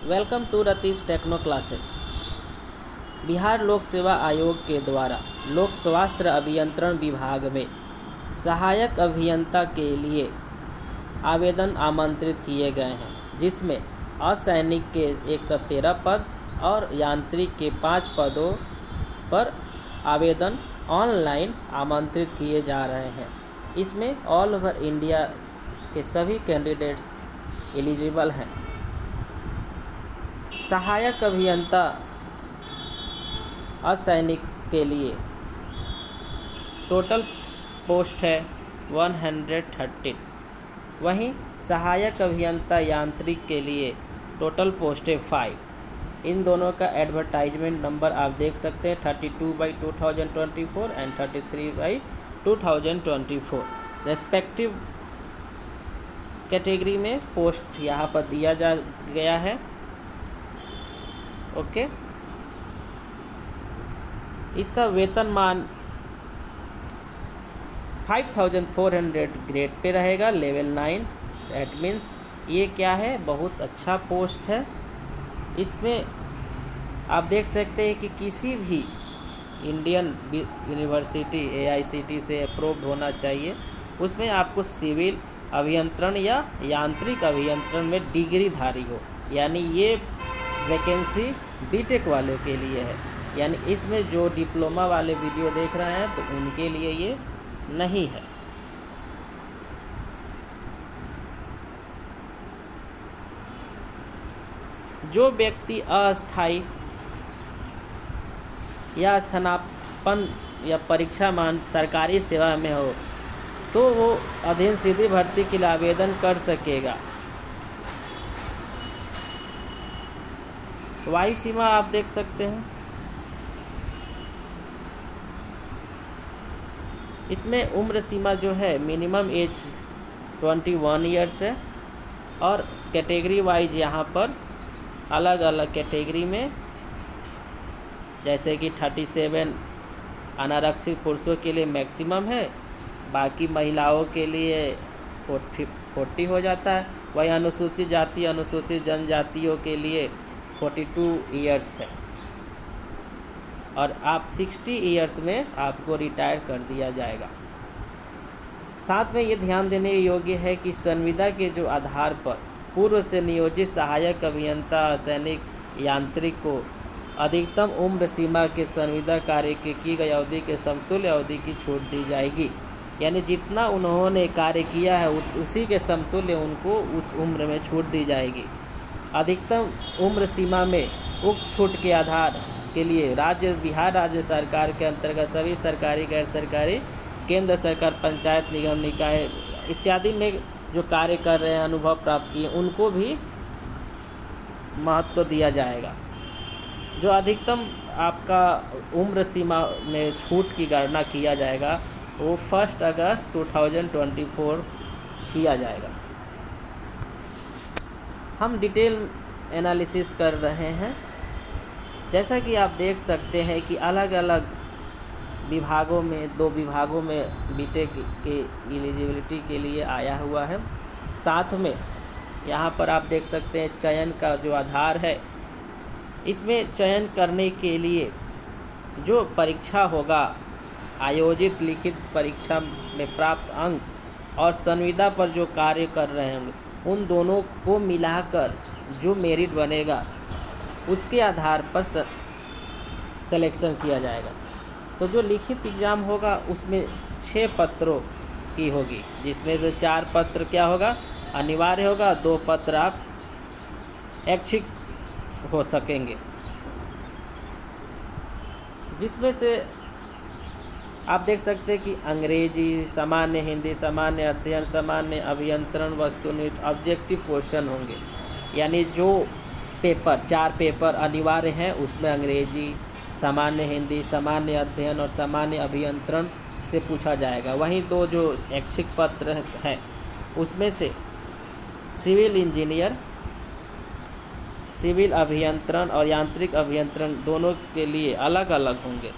Welcome to Ratish techno classes. Bihar लोक सेवा आयोग के द्वारा लोक स्वास्थ्य अभियंत्रण विभाग में सहायक अभियंता के लिए आवेदन आमंत्रित किए गए हैं, जिसमें असैनिक के 113 पद और यांत्रिक के 5 पदों पर आवेदन ऑनलाइन आमंत्रित किए जा रहे हैं। इसमें ऑल ओवर इंडिया के सभी कैंडिडेट्स एलिजिबल हैं। सहायक अभियंता असैनिक के लिए टोटल पोस्ट है 113। वहीं सहायक अभियंता यांत्रिक के लिए टोटल पोस्ट है 5। इन दोनों का एडवर्टाइजमेंट नंबर आप देख सकते हैं 32/2024 एंड 33/2024 रेस्पेक्टिव कैटेगरी में पोस्ट यहाँ पर दिया जा गया है। ओके, इसका वेतनमान 5400 ग्रेड पे रहेगा, लेवल 9। दैट मीन्स ये क्या है, बहुत अच्छा पोस्ट है। इसमें आप देख सकते हैं कि किसी भी इंडियन यूनिवर्सिटी AICTE से अप्रूव्ड होना चाहिए। उसमें आपको सिविल अभियंत्रण या यांत्रिक अभियंत्रण में डिग्रीधारी हो, यानी ये वैकेंसी बीटेक वालों के लिए है। यानी इसमें जो डिप्लोमा वाले वीडियो देख रहे हैं तो उनके लिए ये नहीं है। जो व्यक्ति अस्थायी या स्थानापन्न या परीक्षा मान सरकारी सेवा में हो तो वो अधीन सीधी भर्ती के लिए आवेदन कर सकेगा। वायु सीमा आप देख सकते हैं। इसमें उम्र सीमा जो है मिनिमम एज 21 ईयर्स है और कैटेगरी वाइज यहाँ पर अलग अलग कैटेगरी में, जैसे कि 37 अनारक्षित पुरुषों के लिए मैक्सिमम है, बाकी महिलाओं के लिए 40 हो जाता है। वही अनुसूचित जाति अनुसूचित जनजातियों के लिए 42 ईयर्स है और आप 60 ईयर्स में आपको रिटायर कर दिया जाएगा। साथ में ये ध्यान देने योग्य है कि संविदा के जो आधार पर पूर्व से नियोजित सहायक अभियंता सैनिक यांत्रिक को अधिकतम उम्र सीमा के संविदा कार्य के की गई अवधि के समतुल्य अवधि की छूट दी जाएगी। यानी जितना उन्होंने कार्य किया है उसी के समतुल्य उनको उस उम्र में छूट दी जाएगी। अधिकतम उम्र सीमा में उक्त छूट के आधार के लिए बिहार राज्य सरकार के अंतर्गत सभी सरकारी गैर सरकारी केंद्र सरकार पंचायत निगम निकाय इत्यादि में जो कार्य कर रहे हैं अनुभव प्राप्त किए उनको भी महत्व दिया जाएगा। जो अधिकतम आपका उम्र सीमा में छूट की गणना किया जाएगा वो 1 अगस्त 2024 किया जाएगा। हम डिटेल एनालिसिस कर रहे हैं। जैसा कि आप देख सकते हैं कि अलग अलग विभागों में 2 विभागों में बीटेक के एलिजिबिलिटी के लिए आया हुआ है। साथ में यहाँ पर आप देख सकते हैं चयन का जो आधार है, इसमें चयन करने के लिए जो परीक्षा होगा, आयोजित लिखित परीक्षा में प्राप्त अंक और संविदा पर जो कार्य कर रहे होंगे उन दोनों को मिलाकर जो मेरिट बनेगा उसके आधार पर सिलेक्शन किया जाएगा। तो जो लिखित एग्ज़ाम होगा उसमें 6 पत्रों की होगी, जिसमें से 4 पत्र क्या होगा, अनिवार्य होगा, 2 पत्र आप ऐच्छिक हो सकेंगे। जिसमें से आप देख सकते हैं कि अंग्रेजी, सामान्य हिंदी, सामान्य अध्ययन, सामान्य अभियंत्रण, वस्तुनिष्ठ ऑब्जेक्टिव क्वेश्चन होंगे। यानी जो पेपर 4 पेपर अनिवार्य हैं उसमें अंग्रेजी, सामान्य हिंदी, सामान्य अध्ययन और सामान्य अभियंत्रण से पूछा जाएगा। वहीं 2 जो ऐच्छिक पत्र हैं उसमें से सिविल इंजीनियर, सिविल अभियंत्रण और यांत्रिक अभियंत्रण दोनों के लिए अलग अलग होंगे।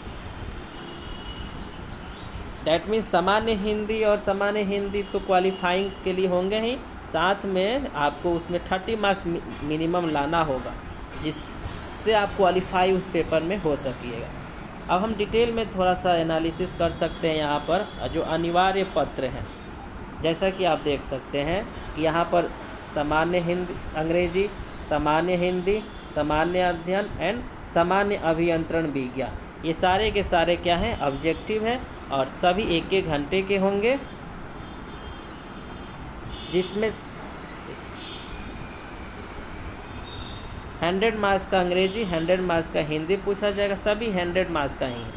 डैट मीन्स सामान्य हिंदी और सामान्य हिंदी तो क्वालिफाइंग के लिए होंगे ही, साथ में आपको उसमें 30 मार्क्स मिनिमम लाना होगा, जिससे आप क्वालिफाई उस पेपर में हो सकिएगा। अब हम डिटेल में थोड़ा सा एनालिसिस कर सकते हैं यहाँ पर जो अनिवार्य पत्र हैं। जैसा कि आप देख सकते हैं कि यहाँ पर सामान्य हिंदी अंग्रेजी, सामान्य हिंदी, सामान्य अध्ययन एंड सामान्य अभियंत्रण विज्ञान, ये सारे के सारे क्या हैं, ऑब्जेक्टिव हैं और सभी 1-1 घंटे के होंगे, जिसमें 100 मार्क्स का अंग्रेजी, 100 मार्क्स का हिंदी पूछा जाएगा, सभी 100 मार्क्स का ही है।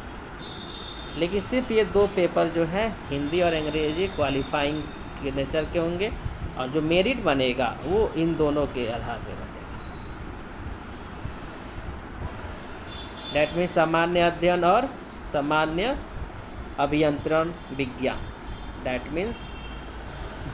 लेकिन सिर्फ ये 2 पेपर जो है हिंदी और अंग्रेजी क्वालिफाइंग के नेचर के होंगे और जो मेरिट बनेगा वो इन दोनों के आधार पर बनेगा। डैट मीन्स सामान्य अध्ययन और सामान्य अभियंत्रण विज्ञान, डैट मीन्स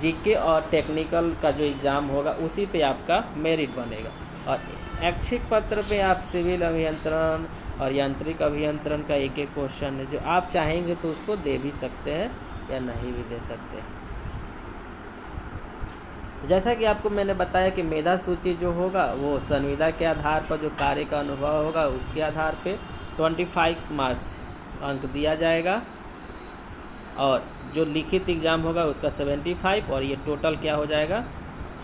जीके और टेक्निकल का जो एग्ज़ाम होगा उसी पे आपका मेरिट बनेगा। और ऐच्छिक पत्र पे आप सिविल अभियंत्रण और यांत्रिक अभियंत्रण का 1-1 क्वेश्चन है, जो आप चाहेंगे तो उसको दे भी सकते हैं या नहीं भी दे सकते हैं। तो जैसा कि आपको मैंने बताया कि मेधा सूची जो होगा वो संविदा के आधार पर जो कार्य का अनुभव होगा उसके आधार पे 25 मार्क्स अंक दिया जाएगा, और जो लिखित एग्ज़ाम होगा उसका 75, और ये टोटल क्या हो जाएगा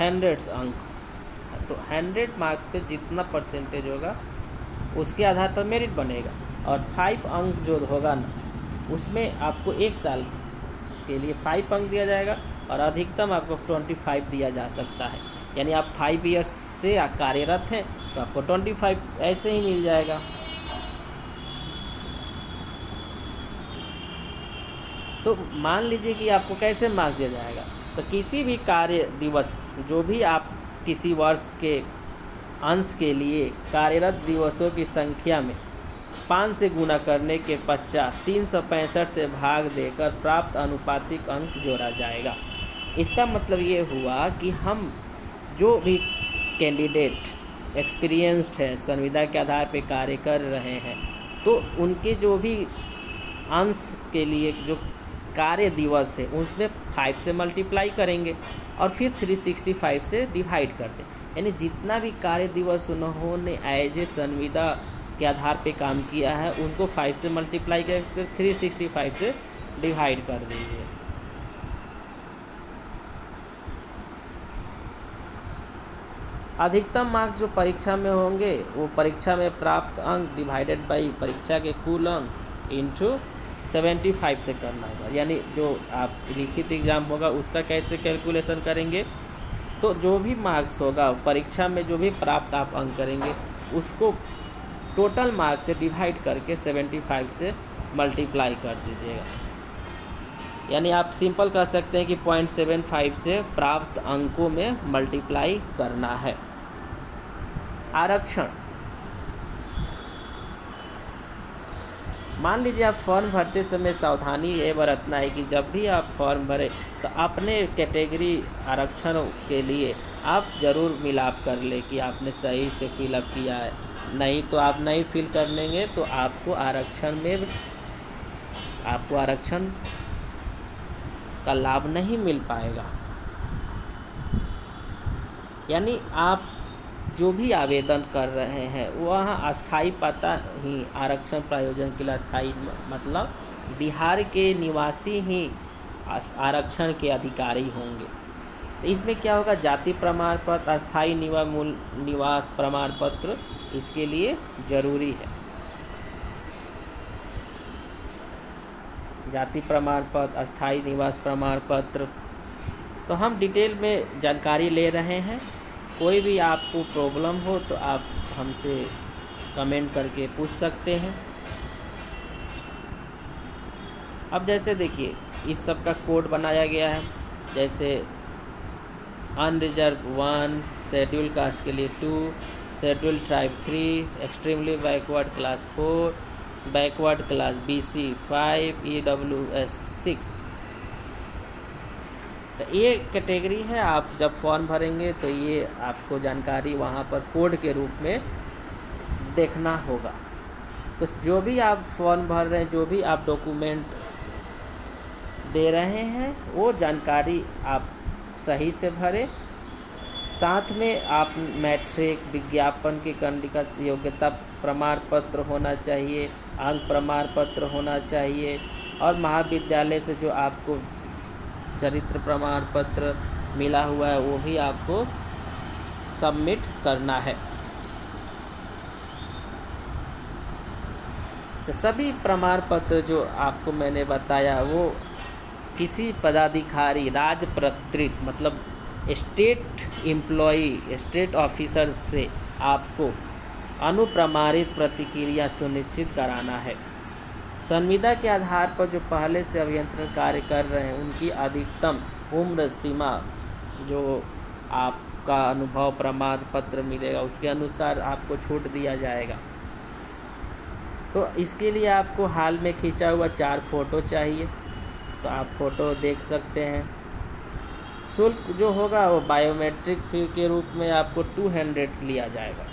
100 अंक। तो 100 मार्क्स पे जितना परसेंटेज होगा उसके आधार पर मेरिट बनेगा, और 5 अंक जो होगा ना उसमें आपको 1 साल के लिए 5 अंक दिया जाएगा, और अधिकतम आपको 25 दिया जा सकता है। यानी आप 5 ईयर्स से कार्यरत हैं तो आपको 25 ऐसे ही मिल जाएगा। तो मान लीजिए कि आपको कैसे मार्क्स दिया जाएगा, तो किसी भी कार्य दिवस जो भी आप किसी वर्ष के अंश के लिए कार्यरत दिवसों की संख्या में 5 से गुणा करने के पश्चात 365 से भाग देकर प्राप्त अनुपातिक अंक जोड़ा जाएगा। इसका मतलब ये हुआ कि हम जो भी कैंडिडेट एक्सपीरियंस्ड है, संविदा के आधार पे कार्य कर रहे हैं, तो उनके जो भी अंश के लिए जो कार्य दिवस है उसमें 5 से मल्टीप्लाई करेंगे और फिर 365 से डिवाइड कर दें। यानी जितना भी कार्य दिवस उन्होंने एज ए संविदा के आधार पे काम किया है उनको 5 से मल्टीप्लाई करके 365 से डिवाइड कर दीजिए। अधिकतम मार्क्स जो परीक्षा में होंगे वो परीक्षा में प्राप्त अंक डिवाइडेड बाई परीक्षा के कुल अंक इंटू 75 से करना होगा। यानी जो आप लिखित एग्ज़ाम होगा उसका कैसे कैलकुलेशन करेंगे, तो जो भी मार्क्स होगा परीक्षा में जो भी प्राप्त आप अंक करेंगे उसको टोटल मार्क्स से डिवाइड करके 75 से मल्टीप्लाई कर दीजिएगा। यानी आप सिंपल कर सकते हैं कि 0.75 से प्राप्त अंकों में मल्टीप्लाई करना है। आरक्षण, मान लीजिए आप फॉर्म भरते समय सावधानी ये बरतना है कि जब भी आप फॉर्म भरें तो अपने कैटेगरी आरक्षण के लिए आप ज़रूर मिलाप कर ले कि आपने सही से फिलअप किया है, नहीं तो आप नहीं फिल कर लेंगे तो आपको आरक्षण का लाभ नहीं मिल पाएगा। यानी आप जो भी आवेदन कर रहे हैं वहाँ अस्थाई पता ही आरक्षण प्रायोजन के लिए अस्थाई मतलब बिहार के निवासी ही आरक्षण के अधिकारी होंगे। तो इसमें क्या होगा, जाति प्रमाण पत्र, अस्थाई निवास प्रमाण पत्र इसके लिए ज़रूरी है। जाति प्रमाण पत्र, अस्थाई निवास प्रमाण पत्र, तो हम डिटेल में जानकारी ले रहे हैं। कोई भी आपको प्रॉब्लम हो तो आप हमसे कमेंट करके पूछ सकते हैं। अब जैसे देखिए इस सब का कोड बनाया गया है, जैसे अनरिजर्व 1, शेड्यूल कास्ट के लिए 2, schedule tribe 3, extremely backward class 4, backward class BC 5, EWS 6। तो ये कैटेगरी है। आप जब फॉर्म भरेंगे तो ये आपको जानकारी वहाँ पर कोड के रूप में देखना होगा। तो जो भी आप फॉर्म भर रहे हैं, जो भी आप डॉक्यूमेंट दे रहे हैं वो जानकारी आप सही से भरें साथ में आप मैट्रिक विज्ञापन की कंडिका योग्यता प्रमाण पत्र होना चाहिए, अंक प्रमाण पत्र होना चाहिए, और महाविद्यालय से जो आपको चरित्र प्रमाण पत्र मिला हुआ है वो भी आपको सबमिट करना है। तो सभी प्रमाण पत्र जो आपको मैंने बताया वो किसी पदाधिकारी राजपत्रित मतलब स्टेट एम्प्लॉई स्टेट ऑफिसर से आपको अनुप्रमाणित प्रतिक्रिया सुनिश्चित कराना है। संविदा के आधार पर जो पहले से अभियंत्रण कार्य कर रहे हैं उनकी अधिकतम उम्र सीमा जो आपका अनुभव प्रमाण पत्र मिलेगा उसके अनुसार आपको छूट दिया जाएगा। तो इसके लिए आपको हाल में खींचा हुआ 4 फ़ोटो चाहिए, तो आप फ़ोटो देख सकते हैं। शुल्क जो होगा वो बायोमेट्रिक फ़ी के रूप में आपको 200 लिया जाएगा,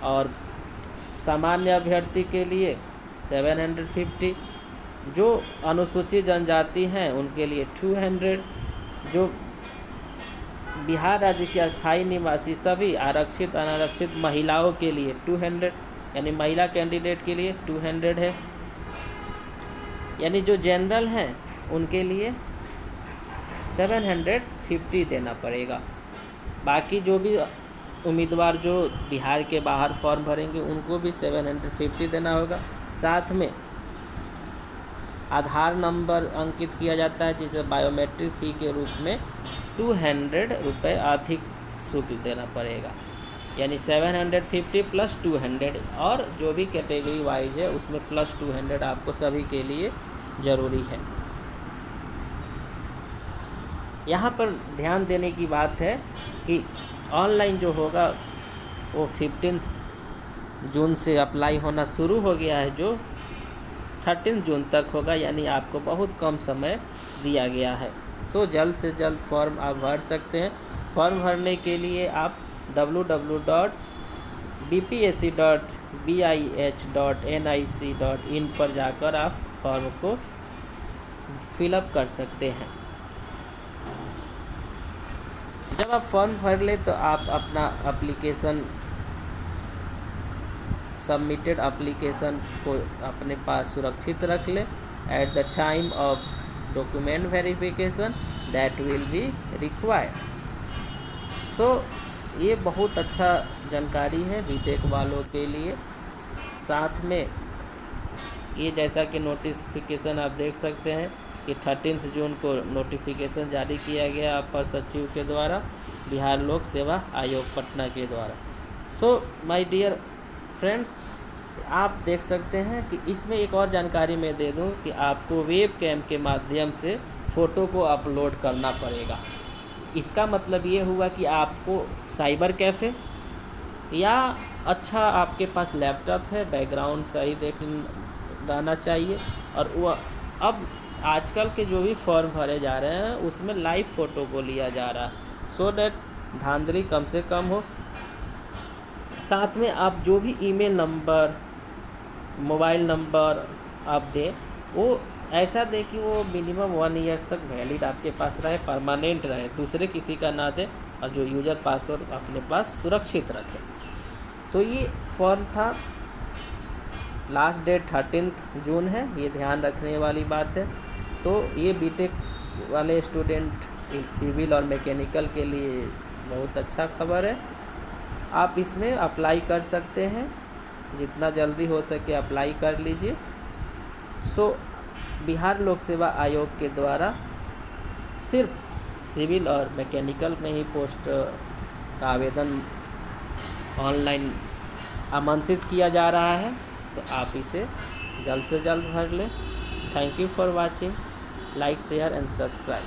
और सामान्य अभ्यर्थी के लिए 750, जो अनुसूचित जनजाति हैं उनके लिए 200, जो बिहार राज्य के अस्थायी निवासी सभी आरक्षित अनारक्षित महिलाओं के लिए 200, यानी महिला कैंडिडेट के लिए 200 है, यानी जो जनरल हैं उनके लिए 750 देना पड़ेगा। बाकी जो भी उम्मीदवार जो बिहार के बाहर फॉर्म भरेंगे उनको भी 750 देना होगा। साथ में आधार नंबर अंकित किया जाता है, जिसे बायोमेट्रिक फ़ी के रूप में 200 रुपये अधिक शुल्क देना पड़ेगा, यानी 750 प्लस 200, और जो भी कैटेगरी वाइज है उसमें प्लस 200 आपको सभी के लिए ज़रूरी है। यहाँ पर ध्यान देने की बात है कि ऑनलाइन जो होगा वो 15 जून से अप्लाई होना शुरू हो गया है, जो 13 जून तक होगा, यानी आपको बहुत कम समय दिया गया है। तो जल्द से जल्द फॉर्म आप भर सकते हैं। फॉर्म भरने के लिए आप www.bpsc.bih.nic.in पर जाकर आप फॉर्म को फिलअप कर सकते हैं। जब आप फॉर्म भर ले तो आप अपना एप्लीकेशन सबमिटेड एप्लीकेशन को अपने पास सुरक्षित रख लें। At the time of document verification that will be required. So ये बहुत अच्छा जानकारी है बीटेक वालों के लिए। साथ में ये जैसा कि नोटिफिकेशन आप देख सकते हैं कि 13 जून को नोटिफिकेशन जारी किया गया अपर सचिव के द्वारा, बिहार लोक सेवा आयोग पटना के द्वारा। सो माय डियर फ्रेंड्स, आप देख सकते हैं कि इसमें एक और जानकारी मैं दे दूं कि आपको वेब कैम के माध्यम से फ़ोटो को अपलोड करना पड़ेगा। इसका मतलब ये हुआ कि आपको साइबर कैफ़े या अच्छा आपके पास लैपटॉप है, बैकग्राउंड सही रहना चाहिए, और वह अब आजकल के जो भी फॉर्म भरे जा रहे हैं उसमें लाइव फ़ोटो को लिया जा रहा है, सो डैट धांधली कम से कम हो। साथ में आप जो भी ईमेल नंबर मोबाइल नंबर आप दें वो ऐसा दें कि वो मिनिमम 1 ईयर्स तक वैलिड आपके पास रहे, परमानेंट रहे, दूसरे किसी का ना दें, और जो यूज़र पासवर्ड अपने पास सुरक्षित रखें। तो ये फॉर्म था, लास्ट डेट 13 जून है, ये ध्यान रखने वाली बात है। तो ये बीटेक वाले स्टूडेंट सिविल और मैकेनिकल के लिए बहुत अच्छा खबर है। आप इसमें अप्लाई कर सकते हैं, जितना जल्दी हो सके अप्लाई कर लीजिए। सो बिहार लोक सेवा आयोग के द्वारा सिर्फ सिविल और मैकेनिकल में ही पोस्ट का आवेदन ऑनलाइन आमंत्रित किया जा रहा है, तो आप इसे जल्द से जल्द भर लें। Thank you for watching, like share and subscribe.